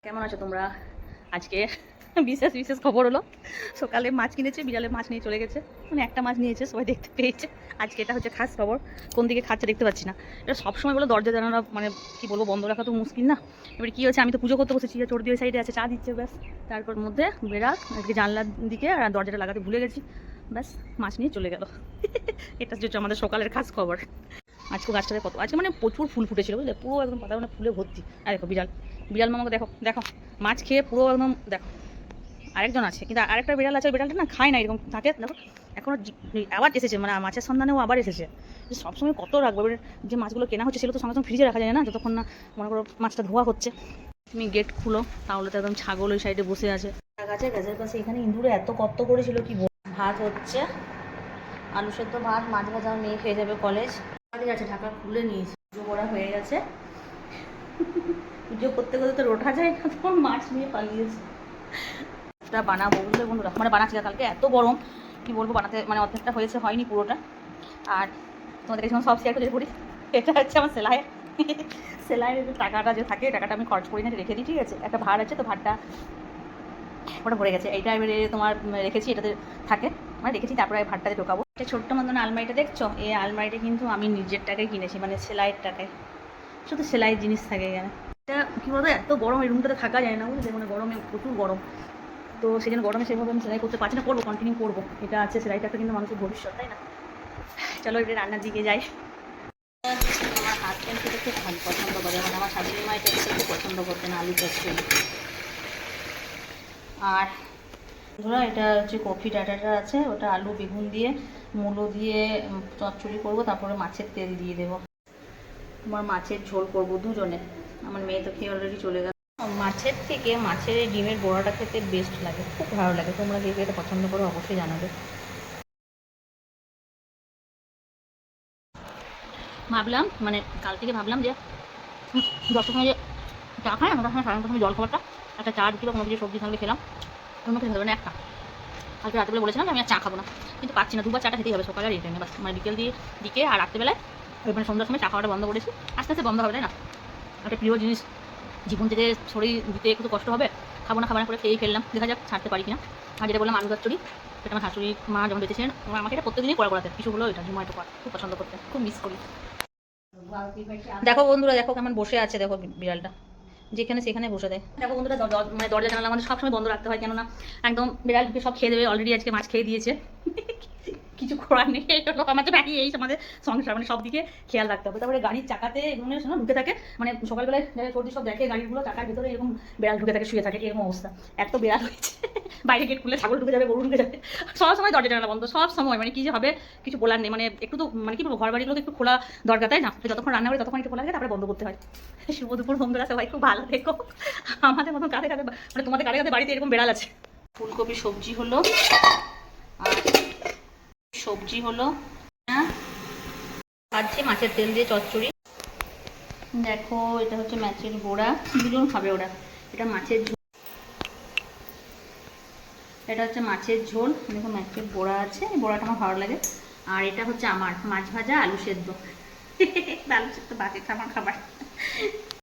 কেমন আছো তোমরা? আজকে বিশেষ খবর হলো, সকালে মাছ কিনেছে, বিড়ালে মাছ নিয়ে চলে গেছে। মানে একটা মাছ নিয়েছে, সবাই দেখতে পেয়েছে। আজকে এটা হচ্ছে খাস খবর। কোন দিকে খাচ্ছে দেখতে পাচ্ছি না। এটা সবসময় বলো দরজা জানালা মানে কি বলবো বন্ধ রাখা তো মুশকিল না। এবারে কী হচ্ছে, আমি তো পুজো করতে বসেছি, চোর দিয়ে সাইডে আছে, চা দিচ্ছে, ব্যাস। তারপর মধ্যে বেড়াক আজকে জানলার দিকে আর দরজাটা লাগাতে ভুলে গেছি, ব্যাস মাছ নিয়ে চলে গেল। এটা হচ্ছে আমাদের সকালের খাস খবর। আজকে গাছটাতে কত আজকে মানে প্রচুর ফুল ফুটেছিল, বুঝলে, পুরো একদম পাতা মানে ফুলে ভর্তি। আর দেখো বিড়াল বিড়াল মামাকে দেখো দেখো মাছ খেয়ে পুরো একদম দেখো। আরেকজন আছে, কিন্তু আরেকটা বিড়াল আছে, ওই বিড়ালটা না খায় না, এরকম থাকে দেখো। এখনো আবার এসেছে, মানে মাছের সন্ধানেও আবার এসেছে। যে সবসময় কত রাখবো, এবার যে মাছগুলো কেনা হচ্ছে সেগুলো তো সঙ্গে সঙ্গে ফ্রিজে রাখা যায় না, যতক্ষণ না মনে করো মাছটা ধোয়া হচ্ছে। তুমি গেট খুলো, তাহলে তো একদম ছাগল ওই সাইডে বসে আছে গাছে, গাছের পাশে। এখানে ইঁদুরে এত কত করেছিল কি ভাত হচ্ছে, আলু সেদ্ধ ভাত, মাছ ভাজা, মেয়ে খেয়ে যাবে কলেজ। আছে ঢাকা খুলে নিয়েছি, পুজো করা হয়ে গেছে। পুজো করতে করতে তো রোটা যায় না, তখন মাছ নিয়ে পালিয়েছে। এটা বানাবো বুঝলে বন্ধুরা, মানে বানাচ্ছি কালকে, এত গরম কি বলবো, বানাতে মানে অর্ধেকটা হয়েছে, হয়নি পুরোটা। আর তোমাদের কাছে সব শেয়ার করে করি। এটা হচ্ছে আমার সেলাইয়ের যে টাকাটা যে থাকে, টাকাটা আমি খরচ করি না, রেখে দিই, ঠিক আছে। একটা ভাড় আছে, তো ভাড়টা ওটা ভরে গেছে। এইটা এবারে তোমার রেখেছি, এটাতে থাকে, মানে রেখেছি, তারপরে ভাড়টাতে ঢোকাবো। একটা ছোট্ট মতন আলমারিটা দেখছো, এই আলমারিটা কিন্তু আমি নিজের টাকায় কিনেছি, মানে সেলাইয়ের টাকায়। শুধু সেলাইয়ের জিনিস থাকে এখানে। এটা কী বলতো, এত গরম, এই রুমটাতে থাকা যায় না, বুঝলে, মানে গরমে প্রচুর গরম। তো সেই জন্য গরমে সেভাবে আমি সেলাই করতে পারছি না, করবো, কন্টিনিউ করবো। এটা আছে, সেলাইটা কিন্তু মানুষের ভবিষ্যৎ, তাই না? চলো এবারে রান্নার দিকে যাই। আমার হাজব্যান্ড খেতে খুব ভালো পছন্দ করে, মানে আমার শাশুড়ি মা এটা খুব পছন্দ করতেন, আলু চচ্চড়ি। আর ধরো এটা হচ্ছে কফি ডাটাটা আছে, ওটা আলু বেগুন দিয়ে মূলো দিয়ে চচ্চড়ি করবো, তারপরে মাছের তেল দিয়ে দেবো। তোমার মাছের ঝোল করবো দুজনে, আমার মেয়ে তো খেয়ে অলরেডি চলে গেল। মাছের থেকে মাছের এই ডিমের বড়াটা খেতে বেস্ট লাগে, খুব ভালো লাগে। তোমরা কে কে এটা পছন্দ করো অবশ্যই জানাবে। ভাবলাম মানে কাল থেকে ভাবলাম যে দশটার সময় যে চা খাই, আমার সময় সাড়ে নটার সময় জল খাবারটা একটা চা দিচ্ছিল, কোনো কিছু সবজি সঙ্গে খেলাম, অন্য কিছু খেতে হবে না একটা। কালকে রাত্রেবেলা বলেছিলাম যে আমি আর চা খাবো না, কিন্তু পাচ্ছি না, দুবার চাটা খেতেই হবে, সকালে আর এই টাইমে, বাস মানে বিকেল দিকে আর রাত্রেবেলায়, মানে সন্ধ্যার সময় চা খাওয়াটা বন্ধ করেছি। আস্তে আস্তে বন্ধ হবে, তাই না? একটা প্রিয় জিনিস জীবন থেকে শরীর দিতে একটু কষ্ট হবে, খাবো না করে খেয়েই ফেললাম, দেখা যাক ছাড়তে পারি কিনা। আর যেটা বললাম আলু চচ্চড়ি, সেটা আমার শাশুড়ি মা যখন বেঁচেছিলেন আমাকে এটা প্রত্যেকদিনই করাতে, কিছু হলো এটা জুমাইটো করা খুব পছন্দ করতে, খুব মিস করি। দেখো বন্ধুরা, দেখো কেমন বসে আছে, দেখো বিড়ালটা যেখানে সেখানে বসে দেয়। দেখো বন্ধুরা, মানে দরজা জানালা আমাদের সবসময় বন্ধ রাখতে হয়, কেননা একদম বিড়াল ঢুকে সব খেয়ে দেবে। অলরেডি আজকে মাছ খেয়ে দিয়েছে, কিছু করার নেই, এটা লোক আমাদের বাড়ি, এই আমাদের সংসার, মানে সব দিকে খেয়াল রাখতে হবে। তারপরে গাড়ির চাকাতে এগুলো ঢুকে থাকে, মানে সকালবেলায় সর্দি সব দেখে গাড়িগুলো চাকার ভিতরে এরকম বিড়াল ঢুকে থাকে, শুয়ে থাকে, এরকম অবস্থা। এত বিড়াল হয়েছে, বাইরে গেট খুলে ছাগল ঢুকে যাবে, গরু ঢুকে যাবে, সব সময় দরজা জানালা বন্ধ, সব সময়। মানে কি যে হবে কিছু বলার নেই, মানে একটু তো মানে কি বলবো, ঘর বাড়িগুলো তো একটু খোলা দরকার, তাই না? যতক্ষণ রান্না করে ততক্ষণ একটু খোলা থাকে, তারপরে বন্ধ করতে হয়। শুভ দুপুর বন্ধুরা, সবাই খুব ভালো থেকো। আমাদের মতন কাঁধে কাঁধে, মানে তোমাদের কাঁধে কাঁধে বাড়িতে এরকম বিড়াল আছে। ফুলকপি সবজি হলো, আর সবজি হলো, খাচ্ছি মাছের তেল দিয়ে চচ্চড়ি। দেখো এটা হচ্ছে মাছের বড়া, দুজন খাবে ওরা। এটা মাছের ঝোল, এটা হচ্ছে মাছের ঝোল, দেখো মাছের বড়া আছে, বড়াটা আমার ভালো লাগে। আর এটা হচ্ছে আমার মাছ ভাজা, আলু সেদ্ধ। আলু সেদ্ধ বাজে আমার খাবার।